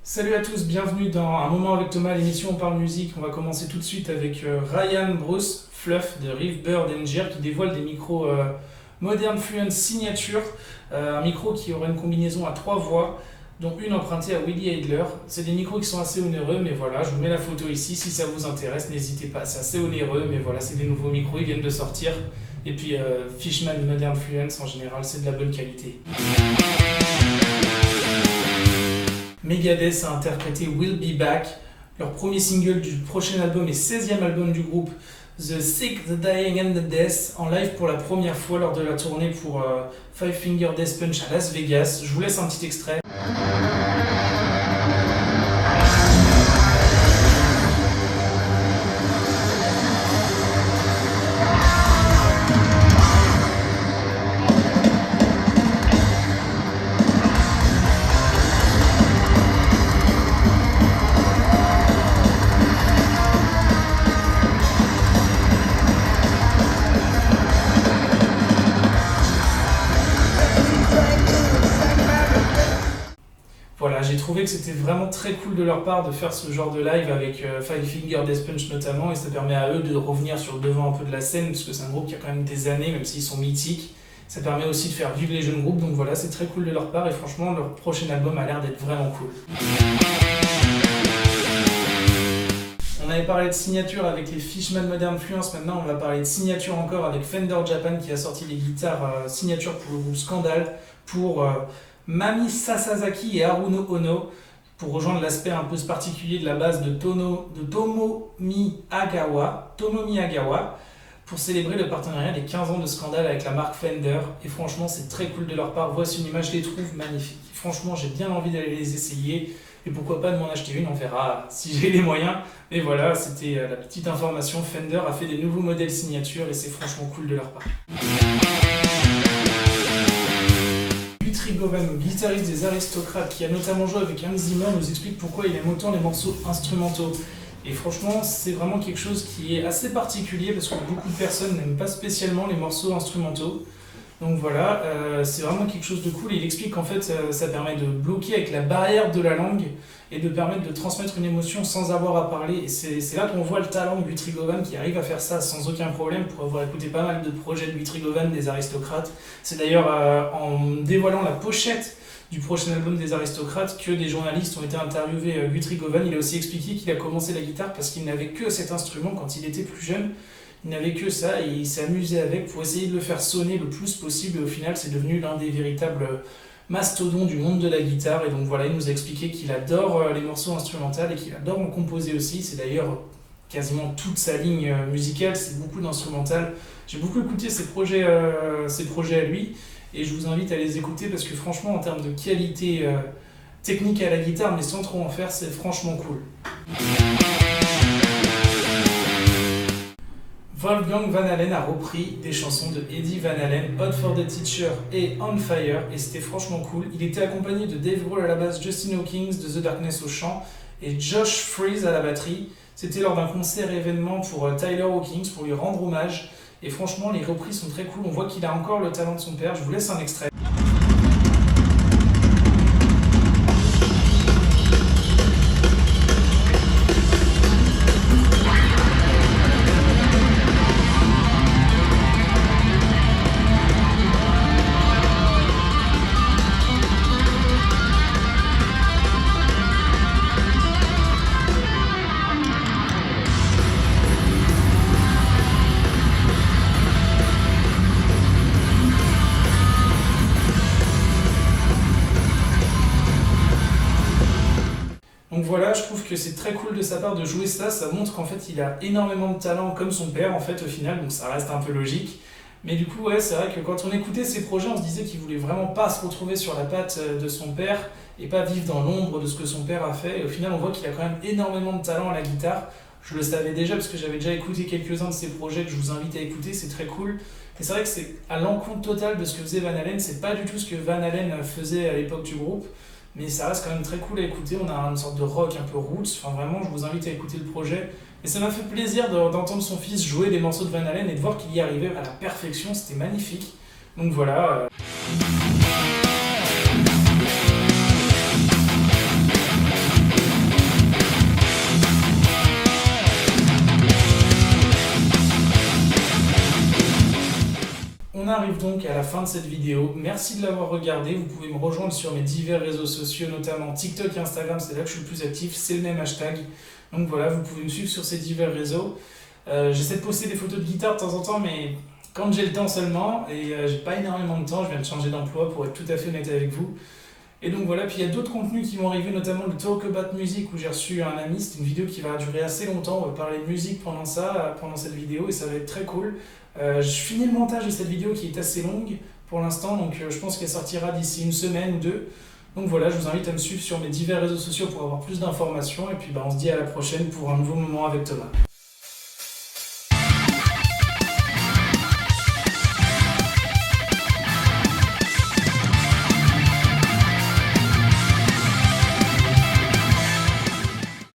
Salut à tous, bienvenue dans Un moment avec Thomas, l'émission On parle musique. On va commencer tout de suite avec Ryan Bruce Fluff de Riff Bird Gear qui dévoile des micros Modern Fluence Signature, un micro qui aura une combinaison à 3 voix, dont une empruntée à Willie Adler. C'est des micros qui sont assez onéreux, mais voilà, je vous mets la photo ici, si ça vous intéresse, n'hésitez pas, c'est assez onéreux, mais voilà, c'est des nouveaux micros, ils viennent de sortir. Et puis Fishman Modern Fluence, en général, c'est de la bonne qualité. Megadeth a interprété We'll Be Back, leur premier single du prochain album et 16e album du groupe, The Sick, The Dying and The Death, en live pour la première fois lors de la tournée pour Five Finger Death Punch à Las Vegas. Je vous laisse un petit extrait. Voilà, j'ai trouvé que c'était vraiment très cool de leur part de faire ce genre de live avec Five Finger Death Punch notamment, et ça permet à eux de revenir sur le devant un peu de la scène, parce que c'est un groupe qui a quand même des années, même s'ils sont mythiques. Ça permet aussi de faire vivre les jeunes groupes, donc voilà, c'est très cool de leur part, et franchement, leur prochain album a l'air d'être vraiment cool. On avait parlé de signature avec les Fishman Modern Fluence, maintenant on va parler de signature encore avec Fender Japan qui a sorti les guitares signature pour le groupe Scandal, pour Mami Sasaki et Haruno Ono, pour rejoindre l'aspect un peu particulier de la base de Tomomi Agawa, pour célébrer le partenariat des 15 ans de Scandal avec la marque Fender. Et franchement, c'est très cool de leur part. Voici une image, je les trouve magnifiques. Franchement, j'ai bien envie d'aller les essayer. Et pourquoi pas de m'en acheter une, on verra si j'ai les moyens. Mais voilà, c'était la petite information. Fender a fait des nouveaux modèles signature et c'est franchement cool de leur part. Guthrie Govan, guitariste des Aristocrates, qui a notamment joué avec Hans Zimmer, nous explique pourquoi il aime autant les morceaux instrumentaux. Et franchement, c'est vraiment quelque chose qui est assez particulier parce que beaucoup de personnes n'aiment pas spécialement les morceaux instrumentaux. Donc voilà, c'est vraiment quelque chose de cool. Et il explique qu'en fait, ça permet de bloquer avec la barrière de la langue et de permettre de transmettre une émotion sans avoir à parler. Et c'est là qu'on voit le talent de Guthrie Govan qui arrive à faire ça sans aucun problème, pour avoir écouté pas mal de projets de Guthrie Govan des Aristocrates. C'est d'ailleurs en dévoilant la pochette du prochain album des Aristocrates que des journalistes ont été interviewés Guthrie Govan. Il a aussi expliqué qu'il a commencé la guitare parce qu'il n'avait que cet instrument quand il était plus jeune. Il n'avait que ça et il s'est amusé avec pour essayer de le faire sonner le plus possible. Et au final, c'est devenu l'un des véritables mastodons du monde de la guitare. Et donc voilà, il nous a expliqué qu'il adore les morceaux instrumentaux et qu'il adore en composer aussi. C'est d'ailleurs quasiment toute sa ligne musicale, c'est beaucoup d'instrumental. J'ai beaucoup écouté ses projets à lui et je vous invite à les écouter parce que franchement, en termes de qualité technique à la guitare, mais sans trop en faire, c'est franchement cool. Wolfgang Van Halen a repris des chansons de Eddie Van Halen, Hot for the Teacher et On Fire, et c'était franchement cool. Il était accompagné de Dave Grohl à la basse, Justin Hawkins de The Darkness au chant et Josh Freese à la batterie. C'était lors d'un concert événement pour Tyler Hawkins pour lui rendre hommage. Et franchement, les reprises sont très cool. On voit qu'il a encore le talent de son père. Je vous laisse un extrait. voilà, je trouve que c'est très cool de sa part de jouer ça, ça montre qu'en fait il a énormément de talent comme son père en fait au final, donc ça reste un peu logique. Mais du coup, ouais, c'est vrai que quand on écoutait ses projets, on se disait qu'il voulait vraiment pas se retrouver sur la patte de son père et pas vivre dans l'ombre de ce que son père a fait. Et au final, on voit qu'il a quand même énormément de talent à la guitare. Je le savais déjà parce que j'avais déjà écouté quelques-uns de ses projets que je vous invite à écouter, c'est très cool. Et c'est vrai que c'est à l'encontre totale de ce que faisait Van Halen, c'est pas du tout ce que Van Halen faisait à l'époque du groupe, mais ça reste quand même très cool à écouter. On a une sorte de rock un peu roots, enfin vraiment, je vous invite à écouter le projet. Et ça m'a fait plaisir d'entendre son fils jouer des morceaux de Van Halen et de voir qu'il y arrivait à la perfection, c'était magnifique. Donc voilà. On arrive donc à la fin de cette vidéo. Merci de l'avoir regardé. Vous pouvez me rejoindre sur mes divers réseaux sociaux, notamment TikTok et Instagram, c'est là que je suis le plus actif, c'est le même hashtag. Donc voilà, vous pouvez me suivre sur ces divers réseaux. J'essaie de poster des photos de guitare de temps en temps, mais quand j'ai le temps seulement, et j'ai pas énormément de temps, je viens de changer d'emploi pour être tout à fait honnête avec vous. Et donc voilà, puis il y a d'autres contenus qui vont arriver, notamment le Talk About Music où j'ai reçu un ami, c'est une vidéo qui va durer assez longtemps, on va parler de musique pendant cette vidéo et ça va être très cool. Je finis le montage de cette vidéo qui est assez longue pour l'instant, donc je pense qu'elle sortira d'ici une semaine ou deux. Donc voilà, je vous invite à me suivre sur mes divers réseaux sociaux pour avoir plus d'informations et puis on se dit à la prochaine pour un nouveau moment avec Thomas.